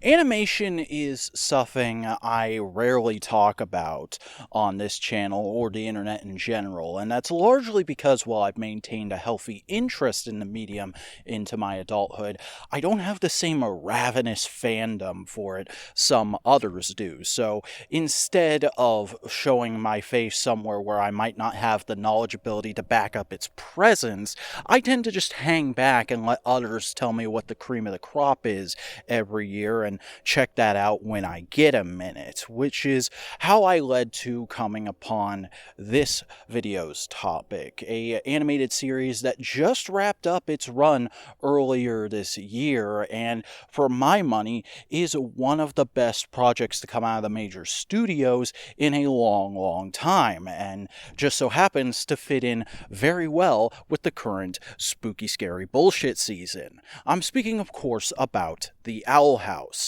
Animation is something I rarely talk about on this channel or the internet in general, and that's largely because while I've maintained a healthy interest in the medium into my adulthood, I don't have the same ravenous fandom for it some others do. So instead of showing my face somewhere where I might not have the knowledgeability to back up its presence, I tend to just hang back and let others tell me what the cream of the crop is every year and check that out when I get a minute, which is how I led to coming upon this video's topic, a animated series that just wrapped up its run earlier this year, and for my money is one of the best projects to come out of the major studios in a long time, and just so happens to fit in very well with the current spooky scary bullshit season. I'm speaking, of course, about The Owl House.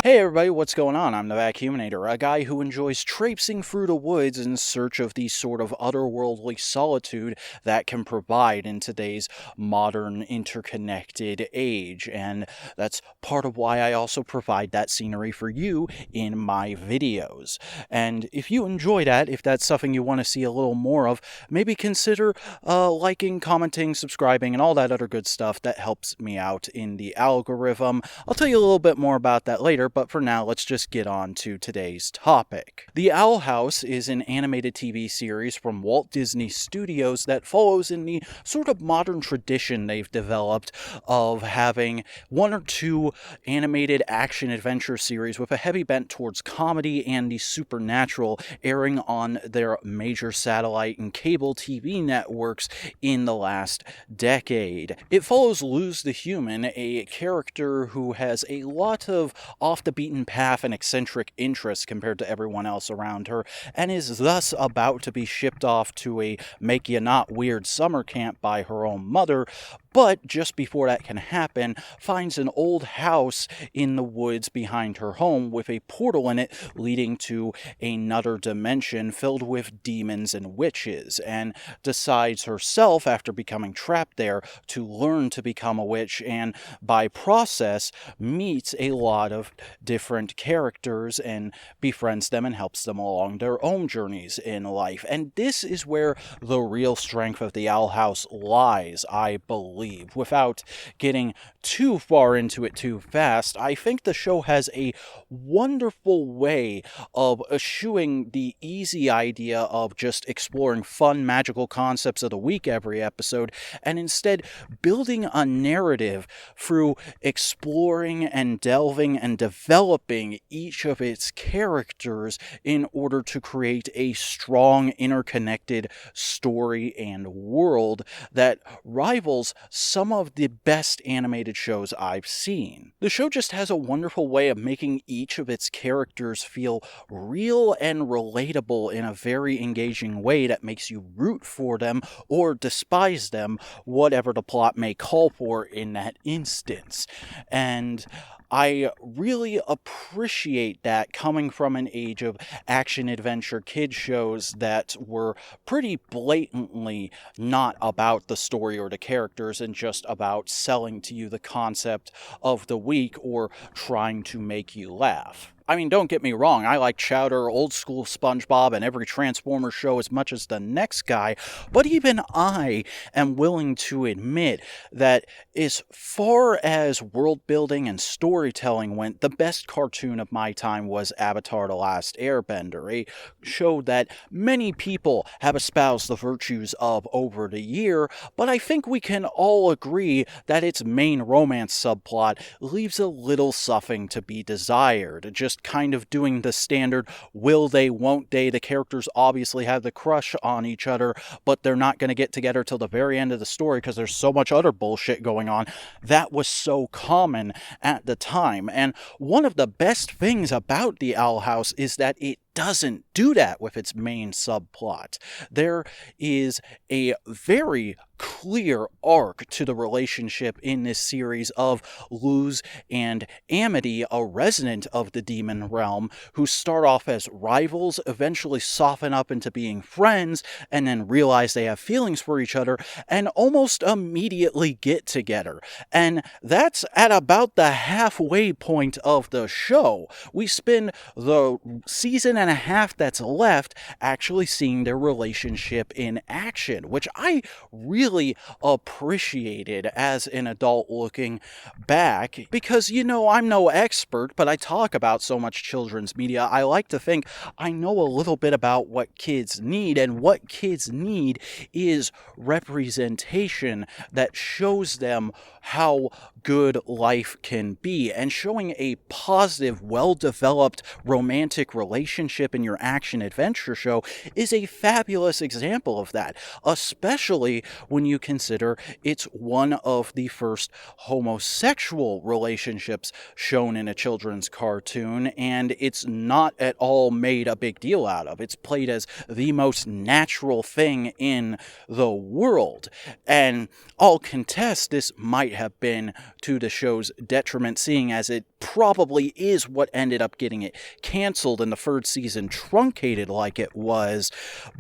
Hey everybody, what's going on? I'm the Vacuuminator, a guy who enjoys traipsing through the woods in search of the sort of otherworldly solitude that can provide in today's modern interconnected age, and that's part of why I also provide that scenery for you in my videos. And if you enjoy that, if that's something you want to see a little more of, maybe consider liking, commenting, subscribing, and all that other good stuff that helps me out in the algorithm. I'll tell you a little bit more about that later, but for now, let's just get on to today's topic. The Owl House is an animated TV series from Walt Disney Studios that follows in the sort of modern tradition they've developed of having one or two animated action-adventure series with a heavy bent towards comedy and the supernatural airing on their major satellite and cable TV networks in the last decade. It follows Luz the Human, a character who has a lot of off-the-beaten path and eccentric interests compared to everyone else around her, and is thus about to be shipped off to a make-you-not-weird summer camp by her own mother, but just before that can happen, finds an old house in the woods behind her home with a portal in it leading to another dimension filled with demons and witches, and decides herself, after becoming trapped there, to learn to become a witch, and by process meets a lot of different characters and befriends them and helps them along their own journeys in life. And this is where the real strength of the Owl House lies, I believe. Without getting too far into it too fast, I think the show has a wonderful way of eschewing the easy idea of just exploring fun, magical concepts of the week every episode, and instead building a narrative through exploring and delving and developing each of its characters in order to create a strong, interconnected story and world that rivals some of the best animated shows I've seen. The show just has a wonderful way of making each of its characters feel real and relatable in a very engaging way that makes you root for them or despise them, whatever the plot may call for in that instance. And I really appreciate that coming from an age of action-adventure kid shows that were pretty blatantly not about the story or the characters and just about selling to you the concept of the week or trying to make you laugh. I mean, don't get me wrong, I like Chowder, old school SpongeBob, and every Transformers show as much as the next guy, but even I am willing to admit that as far as world building and storytelling went, the best cartoon of my time was Avatar: The Last Airbender, a show that many people have espoused the virtues of over the year, but I think we can all agree that its main romance subplot leaves a little something to be desired, just kind of doing the standard will they, won't they, the characters obviously have the crush on each other, but they're not going to get together till the very end of the story because there's so much other bullshit going on. That was so common at the time, and one of the best things about the Owl House is that it doesn't do that with its main subplot. There is a very clear arc to the relationship in this series of Luz and Amity, a resident of the demon realm, who start off as rivals, eventually soften up into being friends, and then realize they have feelings for each other, and almost immediately get together. And that's at about the halfway point of the show. We spend the season and a half that's left actually seeing their relationship in action, which I really appreciated as an adult looking back, because, I'm no expert, but I talk about so much children's media. I like to think I know a little bit about what kids need, and what kids need is representation that shows them how good life can be, and showing a positive, well-developed romantic relationship in your action adventure show is a fabulous example of that, especially when you consider it's one of the first homosexual relationships shown in a children's cartoon, and it's not at all made a big deal out of. It's played as the most natural thing in the world, and I'll contest this might have been to the show's detriment, seeing as it probably is what ended up getting it canceled and the third season truncated like it was,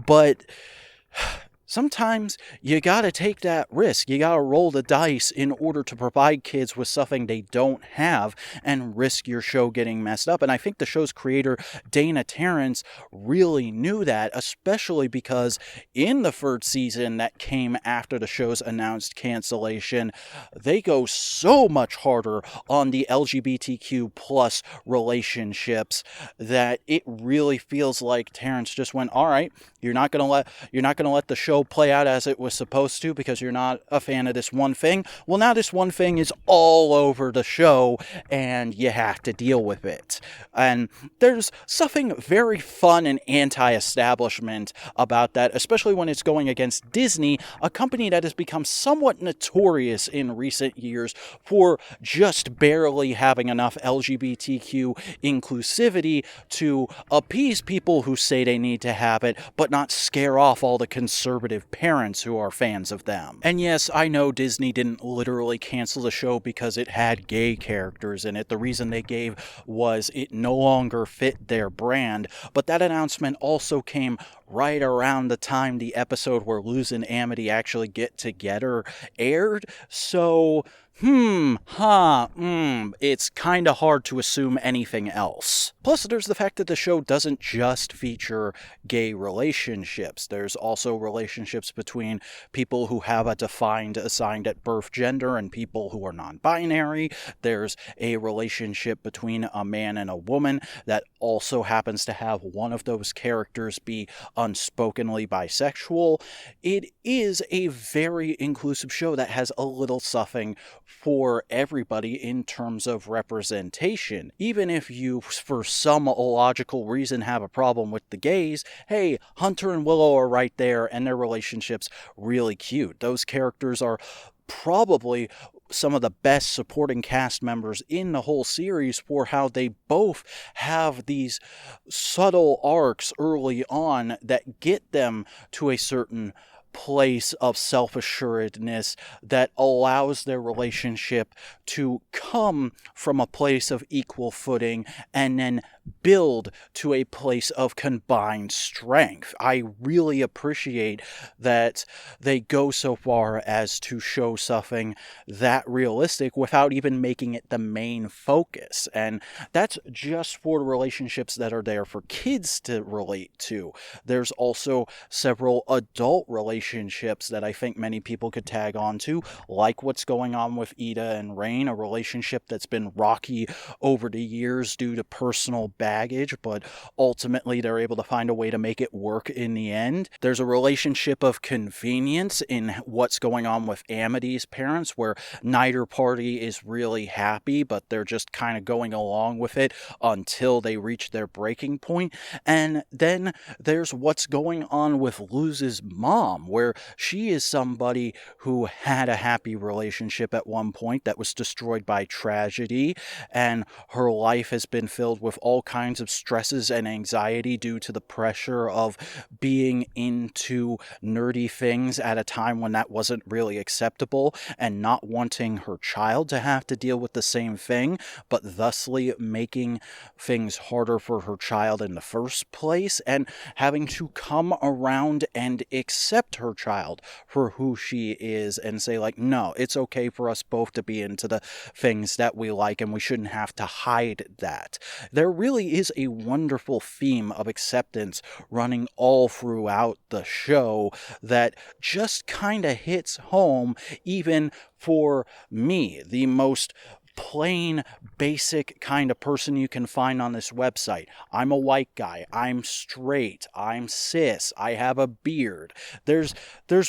but sometimes you gotta take that risk. You gotta roll the dice in order to provide kids with something they don't have and risk your show getting messed up. And I think the show's creator, Dana Terrence, really knew that, especially because in the third season that came after the show's announced cancellation, they go so much harder on the LGBTQ plus relationships that it really feels like Terrence just went, all right, you're not gonna let the show play out as it was supposed to because you're not a fan of this one thing. Well, now this one thing is all over the show and you have to deal with it. And there's something very fun and anti-establishment about that, especially when it's going against Disney, a company that has become somewhat notorious in recent years for just barely having enough LGBTQ inclusivity to appease people who say they need to have it, but not scare off all the conservative parents who are fans of them. And yes, I know Disney didn't literally cancel the show because it had gay characters in it. The reason they gave was it no longer fit their brand, but that announcement also came right around the time the episode where Luz and Amity actually get together aired, so it's kinda hard to assume anything else. Plus, there's the fact that the show doesn't just feature gay relationships. There's also relationships between people who have a defined assigned at birth gender and people who are non-binary. There's a relationship between a man and a woman that also happens to have one of those characters be unspokenly bisexual. It is a very inclusive show that has a little something for everybody in terms of representation. Even if you, for some illogical reason, have a problem with the gays, hey, Hunter and Willow are right there, and their relationship's really cute. Those characters are probably some of the best supporting cast members in the whole series for how they both have these subtle arcs early on that get them to a certain place of self-assuredness that allows their relationship to come from a place of equal footing and then build to a place of combined strength. I really appreciate that they go so far as to show something that realistic without even making it the main focus. And that's just for the relationships that are there for kids to relate to. There's also several adult relationships that I think many people could tag on to, like what's going on with Ida and Rain, a relationship that's been rocky over the years due to personal baggage, but ultimately they're able to find a way to make it work in the end. There's a relationship of convenience in what's going on with Amity's parents, where neither party is really happy, but they're just kind of going along with it until they reach their breaking point. And then there's what's going on with Luz's mom, where she is somebody who had a happy relationship at one point that was destroyed by tragedy, and her life has been filled with all kinds of stresses and anxiety due to the pressure of being into nerdy things at a time when that wasn't really acceptable, and not wanting her child to have to deal with the same thing, but thusly making things harder for her child in the first place, and having to come around and accept her child for who she is and say, like, no, it's okay for us both to be into the things that we like, and we shouldn't have to hide that. There really is a wonderful theme of acceptance running all throughout the show that just kind of hits home, even for me, the most plain, basic kind of person you can find on this website. I'm a white guy. I'm straight. I'm cis. I have a beard. There's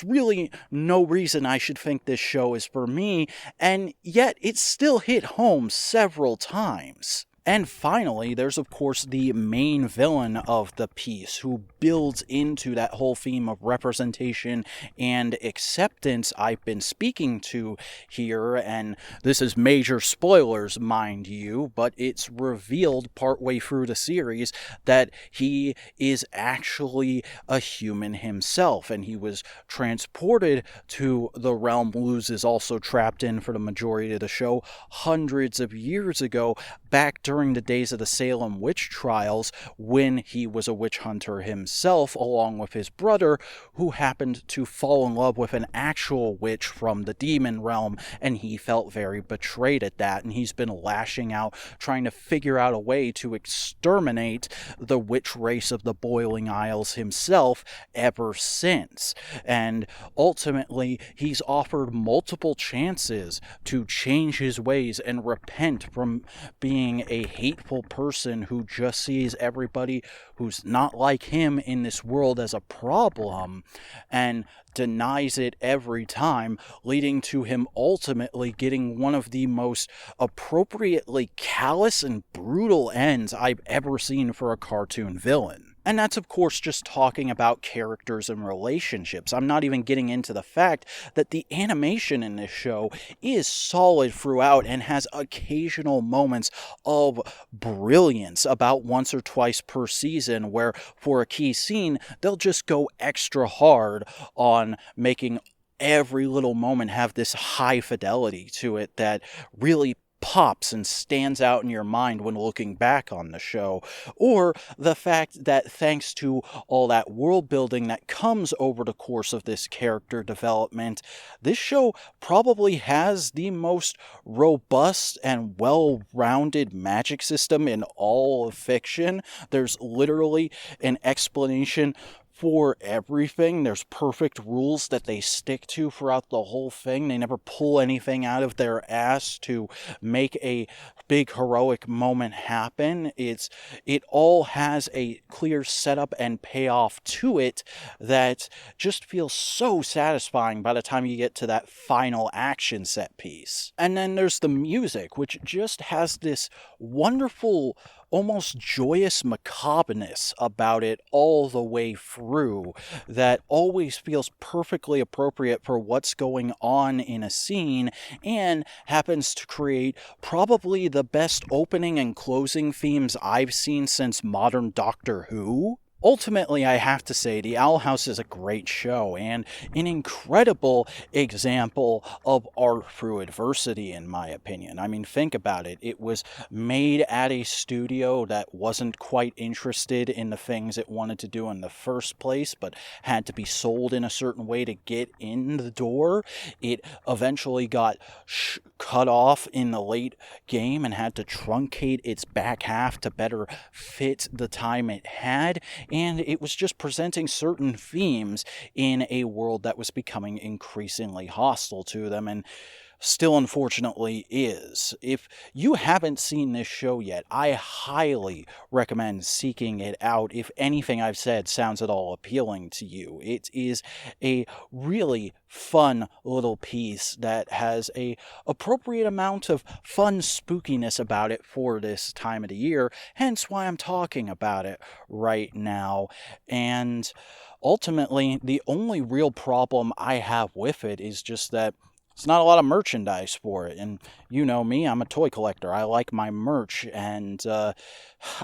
really no reason I should think this show is for me, and yet it still hit home several times. And finally, there's of course the main villain of the piece, who builds into that whole theme of representation and acceptance I've been speaking to here, and this is major spoilers, mind you, but it's revealed partway through the series that he is actually a human himself, and he was transported to the realm Luz is also trapped in for the majority of the show hundreds of years ago, back during the days of the Salem witch trials, when he was a witch hunter himself, along with his brother, who happened to fall in love with an actual witch from the demon realm, and he felt very betrayed at that, and he's been lashing out, trying to figure out a way to exterminate the witch race of the Boiling Isles himself ever since. And ultimately, he's offered multiple chances to change his ways and repent from being a hateful person who just sees everybody who's not like him in this world as a problem, and denies it every time, leading to him ultimately getting one of the most appropriately callous and brutal ends I've ever seen for a cartoon villain. And that's, of course, just talking about characters and relationships. I'm not even getting into the fact that the animation in this show is solid throughout and has occasional moments of brilliance about once or twice per season, where for a key scene, they'll just go extra hard on making every little moment have this high fidelity to it that really pops and stands out in your mind when looking back on the show, or the fact that thanks to all that world building that comes over the course of this character development, this show probably has the most robust and well-rounded magic system in all of fiction. There's literally an explanation for everything. There's perfect rules that they stick to throughout the whole thing. They never pull anything out of their ass to make a big heroic moment happen. It all has a clear setup and payoff to it that just feels so satisfying by the time you get to that final action set piece. And then there's the music, which just has this wonderful, almost joyous macabreness about it all the way through that always feels perfectly appropriate for what's going on in a scene, and happens to create probably the best opening and closing themes I've seen since modern Doctor Who. Ultimately, I have to say, The Owl House is a great show and an incredible example of art through adversity, in my opinion. I mean, think about it. It was made at a studio that wasn't quite interested in the things it wanted to do in the first place, but had to be sold in a certain way to get in the door. It eventually got cut off in the late game and had to truncate its back half to better fit the time it had. And it was just presenting certain themes in a world that was becoming increasingly hostile to them. And still unfortunately is. If you haven't seen this show yet, I highly recommend seeking it out if anything I've said sounds at all appealing to you. It is a really fun little piece that has a appropriate amount of fun spookiness about it for this time of the year, hence why I'm talking about it right now. And ultimately, the only real problem I have with it is just that it's not a lot of merchandise for it. And you know me, I'm a toy collector. I like my merch, and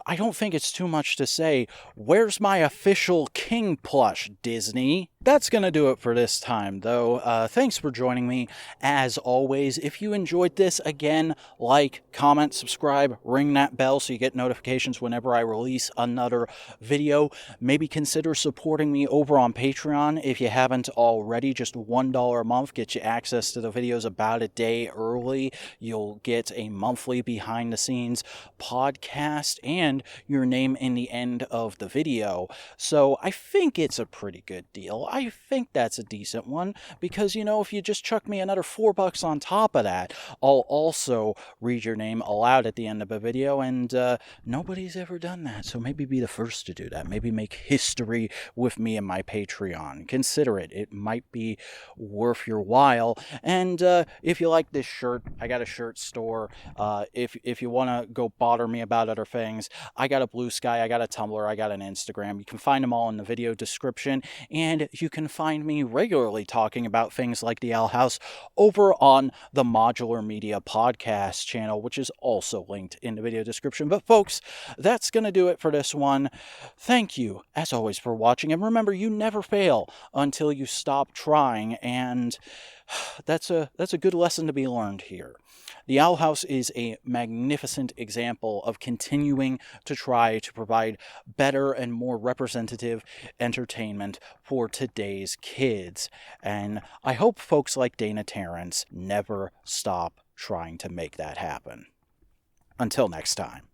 I don't think it's too much to say, where's my official King plush, Disney? That's going to do it for this time, though. Thanks for joining me. As always, if you enjoyed this, again, like, comment, subscribe, ring that bell so you get notifications whenever I release another video. Maybe consider supporting me over on Patreon if you haven't already. Just $1 a month gets you access to the videos about a day early. You'll get a monthly behind-the-scenes podcast and your name in the end of the video. So I think it's a pretty good deal. I think that's a decent one because, you know, if you just chuck me another $4 on top of that, I'll also read your name aloud at the end of a video, and nobody's ever done that, so maybe be the first to do that. Maybe make history with me and my Patreon. Consider it. It might be worth your while. And if you like this shirt, I got a shirt store. If you want to go bother me about other things, I got a Blue Sky, I got a Tumblr, I got an Instagram. You can find them all in the video description, and you can find me regularly talking about things like the Owl House over on the Modular Media podcast channel, which is also linked in the video description. But folks, that's going to do it for this one. Thank you, as always, for watching, and remember, you never fail until you stop trying, and that's a good lesson to be learned here. The Owl House is a magnificent example of continuing to try to provide better and more representative entertainment for today's kids. And I hope folks like Dana Terrence never stop trying to make that happen. Until next time.